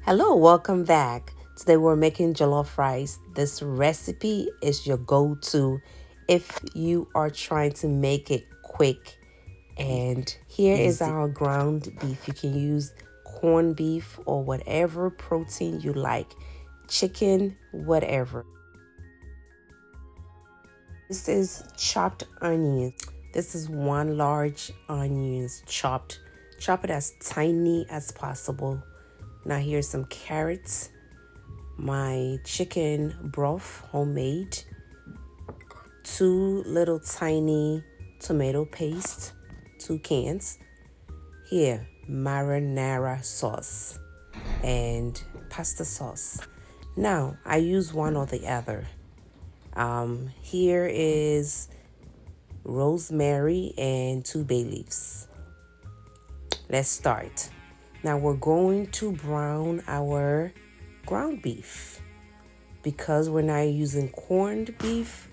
Hello, welcome back. Today we're making jollof rice. This recipe is your go-to if you are trying to make it quick. And here is our ground beef. You can use corned beef or whatever protein you like, chicken, whatever. This is chopped onions. This is one large onions chopped. Chop it as tiny as possible. Now here's some carrots, my chicken broth, homemade, two little tiny tomato paste, 2 cans. Here, marinara sauce and pasta sauce. Now, I use one or the other. Here is rosemary and 2 bay leaves. Let's start. Now we're going to brown our ground beef. Because we're not using corned beef,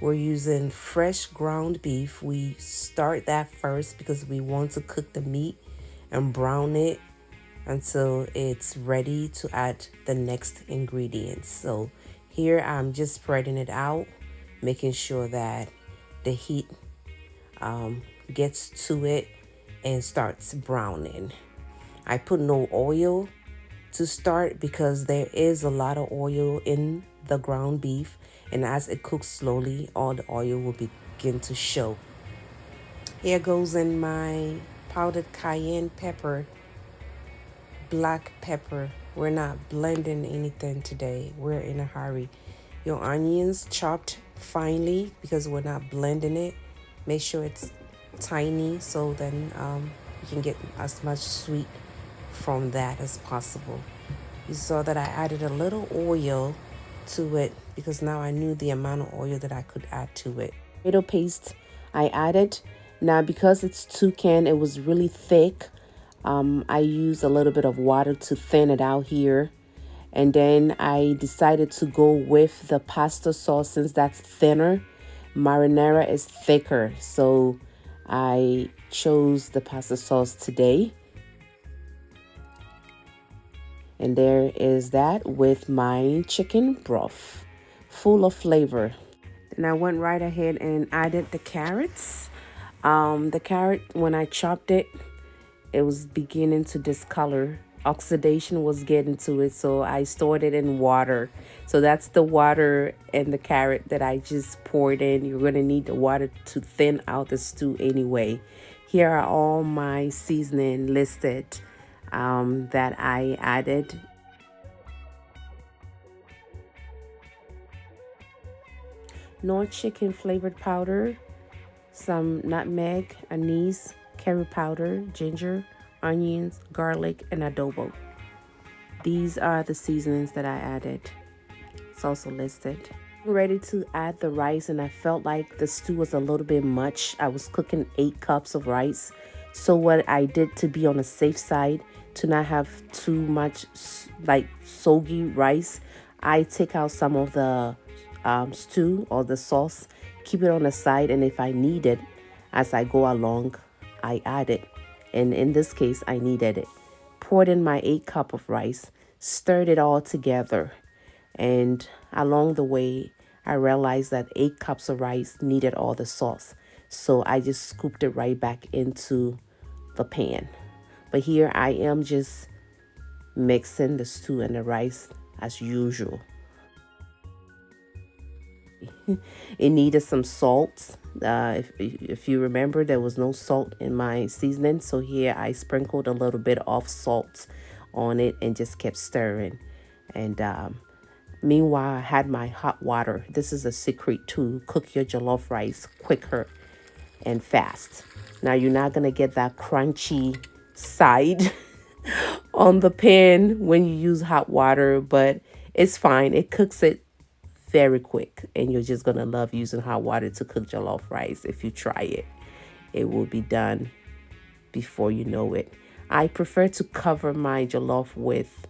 we're using fresh ground beef. We start that first because we want to cook the meat and brown it until it's ready to add the next ingredients. So here I'm just spreading it out, making sure that the heat gets to it and starts browning. I put no oil to start because there is a lot of oil in the ground beef, and as it cooks slowly all the oil will begin to show. Here goes in my powdered cayenne pepper, black pepper. We're not blending anything today, we're in a hurry. Your onions chopped finely because we're not blending it. Make sure it's tiny so then you can get as much sweet from that as possible. You saw that I added a little oil to it because now I knew the amount of oil that I could add to it. Tomato paste I added. Now because it's toucan, it was really thick. I used a little bit of water to thin it out here. And then I decided to go with the pasta sauce since that's thinner. Marinara is thicker, so I chose the pasta sauce today. And there is that with my chicken broth, full of flavor. Then I went right ahead and added the carrots. The carrot, when I chopped it, it was beginning to discolor. Oxidation was getting to it, so I stored it in water. So that's the water and the carrot that I just poured in. You're going to need the water to thin out the stew anyway. Here are all my seasoning listed that I added. Nor chicken flavored powder, some nutmeg, anise, curry powder, ginger, onions, garlic, and adobo. These are the seasonings that I added. It's also listed. Ready to add the rice, and I felt like the stew was a little bit much. I was cooking 8 cups of rice. So what I did to be on the safe side, to not have too much like soggy rice, I take out some of the stew or the sauce, keep it on the side, and if I need it as I go along, I add it. And in this case, I needed it. Poured in my 8 cup of rice, stirred it all together, and along the way, I realized that 8 cups of rice needed all the sauce. So I just scooped it right back into the pan. But here I am just mixing the stew and the rice as usual. It needed some salt. If you remember, there was no salt in my seasoning. So here I sprinkled a little bit of salt on it and just kept stirring. And meanwhile, I had my hot water. This is a secret to cook your jollof rice quicker and fast. Now, you're not going to get that crunchy side on the pan when you use hot water, but it's fine. It cooks it very quick, and you're just going to love using hot water to cook jollof rice. If you try it, it will be done before you know it. I prefer to cover my jollof with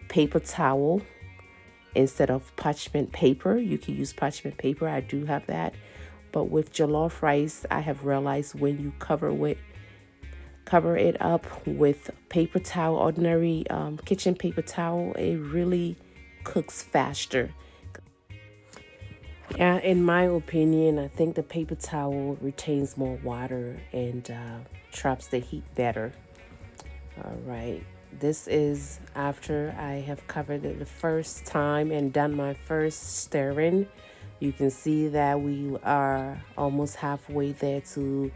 paper towel instead of parchment paper. You can use parchment paper. I do have that. But with jollof rice, I have realized when you cover with Cover it up with paper towel, ordinary kitchen paper towel. It really cooks faster. In my opinion, I think the paper towel retains more water and traps the heat better. All right. This is after I have covered it the first time and done my first stirring. You can see that we are almost halfway there to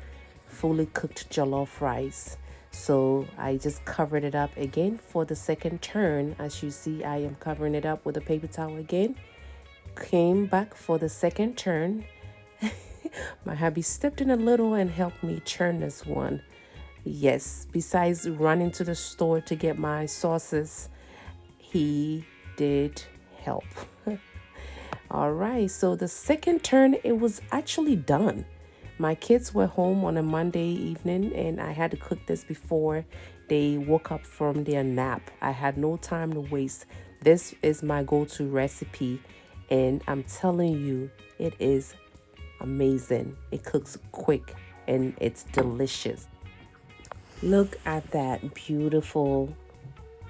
fully cooked jollof rice. So I just covered it up again for the second turn. As you see, I am covering it up with a paper towel again. Came back for the second turn. My hubby stepped in a little and helped me churn this one. Yes, besides running to the store to get my sauces, he did help. All right, so the second turn, it was actually done. My kids were home on a Monday evening and I had to cook this before they woke up from their nap. I had no time to waste. This is my go-to recipe and I'm telling you, it is amazing. It cooks quick and it's delicious. Look at that beautiful,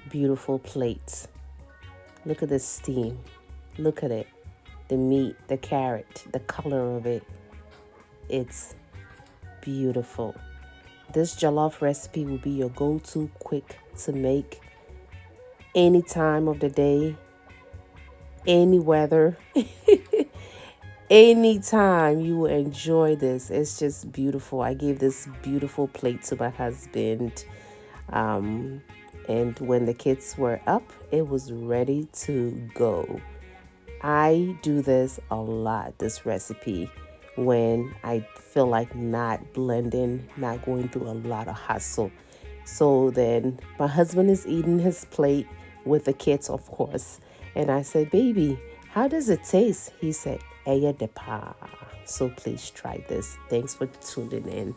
beautiful plate. Look at the steam. Look at it. The meat, the carrot, the color of it. It's beautiful. This jollof recipe will be your go-to quick to make any time of the day, any weather. Anytime you will enjoy this. It's just beautiful. I gave this beautiful plate to my husband. And when the kids were up, it was ready to go. I do this a lot, this recipe, when I feel like not blending, not going through a lot of hustle. So then my husband is eating his plate with the kids, of course. And I said, baby, how does it taste? He said, Eya de pa. So please try this. Thanks for tuning in.